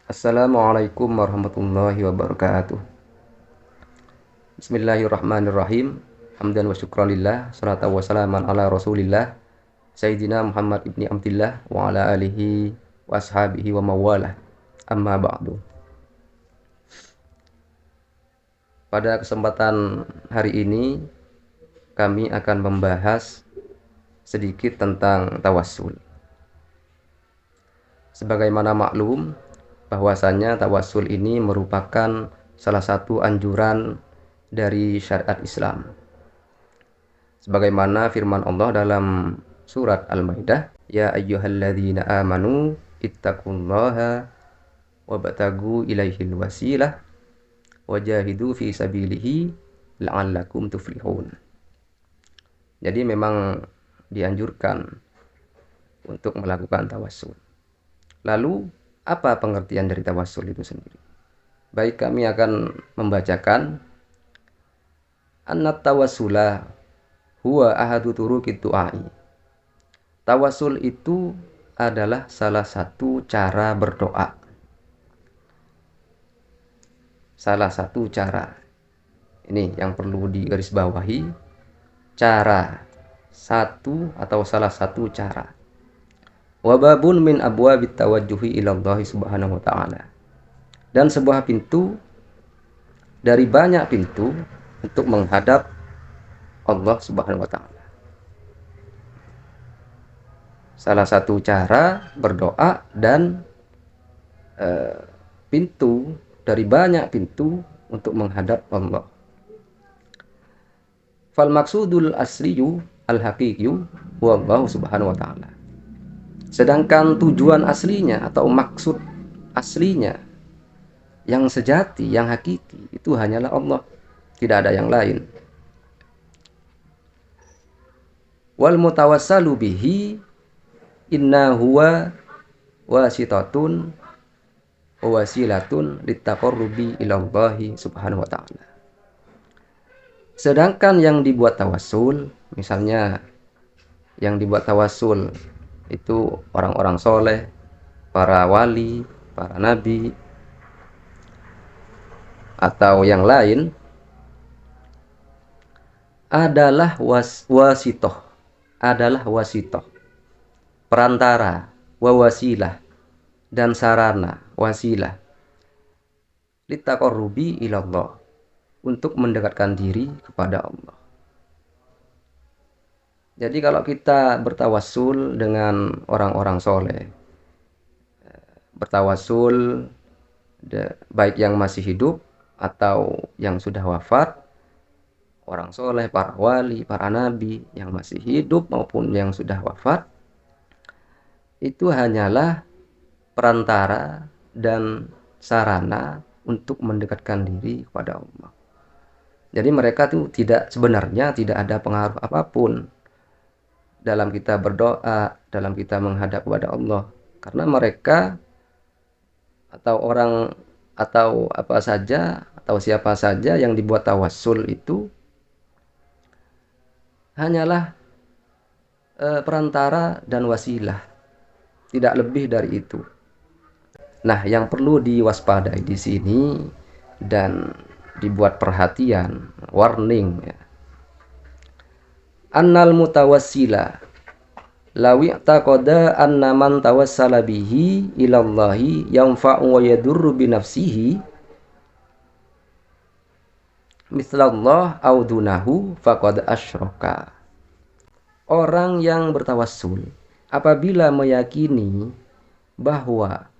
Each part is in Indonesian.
Assalamualaikum warahmatullahi wabarakatuh. Bismillahirrahmanirrahim. Hamdan wa syukranillah. Salatan wa salaman ala rasulillah. Sayyidina Muhammad ibni Abdillah wa ala alihi wa ashabihi wa mawalah. Amma ba'du. Pada kesempatan hari ini kami akan membahas sedikit tentang tawassul. Sebagaimana maklum bahwasanya tawassul ini merupakan salah satu anjuran dari syariat Islam. Sebagaimana firman Allah dalam surat Al-Maidah, ya ayyuhalladzina amanu ittaqullaha wabtagu ilaihil wasilah wajahidu fi sabilihi la'allakum tuflihun. Jadi memang dianjurkan untuk melakukan tawassul. Lalu apa pengertian dari tawassul itu sendiri? Baik, kami akan membacakan annat tawassula huwa ahadu turuqit du'ai. Tawassul itu adalah salah satu cara berdoa. Salah satu cara. Ini yang perlu digarisbawahi. Cara satu atau salah satu cara. Wababun min abwabit tawajjuhi ilallahi subhanahu wa ta'ala. Dan sebuah pintu dari banyak pintu untuk menghadap Allah subhanahu wa ta'ala. Salah satu cara berdoa dan pintu dari banyak pintu untuk menghadap Allah. Fal maksudul asliyu al-haqiqiyu wa Allah subhanahu wa ta'ala. Sedangkan tujuan aslinya atau maksud aslinya yang sejati, yang hakiki itu hanyalah Allah, tidak ada yang lain. Wal mutawassalu bihi inna huwa wasitatun wa wasilatun litaqarrubi ilallahi subhanahu wa ta'ala. Sedangkan yang dibuat tawassul, misalnya yang dibuat tawassul itu orang-orang soleh, para wali, para nabi, atau yang lain, adalah wasitoh, perantara, wawasilah, dan sarana, wasilah, litaqarrubi ilallah, untuk mendekatkan diri kepada Allah. Jadi kalau kita bertawassul dengan orang-orang soleh, bertawassul baik yang masih hidup atau yang sudah wafat, orang soleh, para wali, para nabi yang masih hidup maupun yang sudah wafat, itu hanyalah perantara dan sarana untuk mendekatkan diri kepada Allah. Jadi mereka itu sebenarnya tidak ada pengaruh apapun dalam kita berdoa, dalam kita menghadap kepada Allah, karena mereka atau orang atau apa saja atau siapa saja yang dibuat tawassul itu hanyalah perantara dan wasilah, tidak lebih dari itu. Nah, yang perlu diwaspadai di sini dan dibuat perhatian, warning ya. Annal mutawassila lawi taqada anna man tawassala bihi ilallahi yanfa'u wa yadurru bi nafsihi mislallah au dunahu faqad asyraka. Orang yang bertawassul apabila meyakini bahwa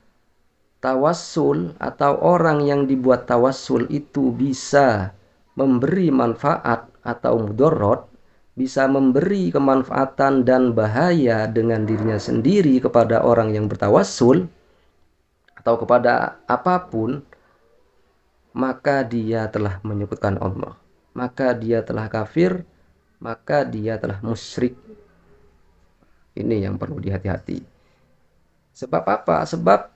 tawassul atau orang yang dibuat tawassul itu bisa memberi manfaat atau mudarat, bisa memberi kemanfaatan dan bahaya dengan dirinya sendiri kepada orang yang bertawassul atau kepada apapun, maka dia telah menyebutkan Allah, maka dia telah kafir, maka dia telah musyrik. Ini yang perlu dihati-hati. Sebab apa? Sebab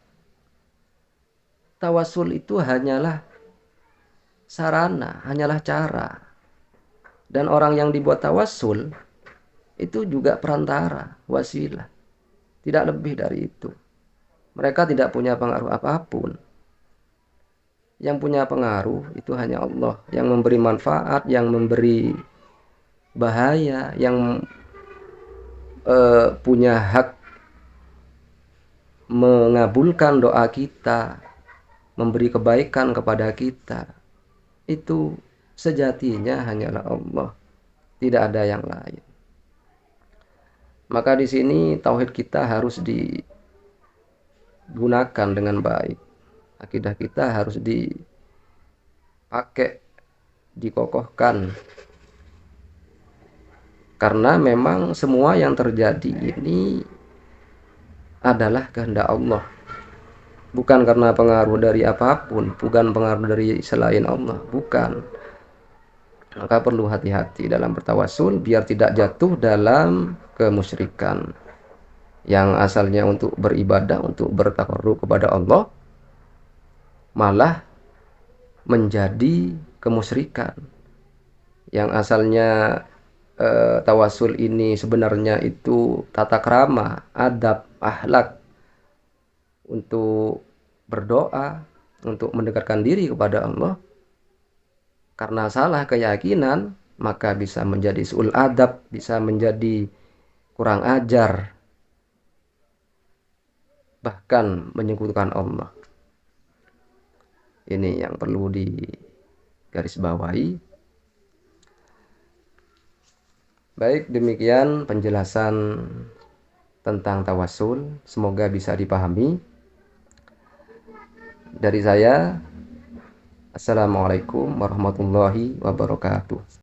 tawassul itu hanyalah sarana, hanyalah cara. Dan orang yang dibuat tawassul itu juga perantara, wasilah. Tidak lebih dari itu. Mereka tidak punya pengaruh apapun. Yang punya pengaruh itu hanya Allah, yang memberi manfaat, yang memberi bahaya, yang punya hak mengabulkan doa kita, memberi kebaikan kepada kita. Itu sejatinya hanyalah Allah, tidak ada yang lain. Maka di sini tauhid kita harus digunakan dengan baik. Akidah kita harus dipakai, dikokohkan. Karena memang semua yang terjadi ini adalah kehendak Allah. Bukan karena pengaruh dari apapun, bukan pengaruh dari selain Allah, bukan. Maka perlu hati-hati dalam bertawassul biar tidak jatuh dalam kemusyrikan. Yang asalnya untuk beribadah, untuk bertakarrub kepada Allah, malah menjadi kemusyrikan. Yang asalnya tawasul ini sebenarnya itu tata krama, adab, akhlak untuk berdoa, untuk mendekatkan diri kepada Allah. Karena salah keyakinan, maka bisa menjadi su'ul adab, bisa menjadi kurang ajar, bahkan menyekutukan Allah. Ini yang perlu digarisbawahi. Baik, demikian penjelasan tentang tawassul. Semoga bisa dipahami. Dari saya, Assalamualaikum warahmatullahi wabarakatuh.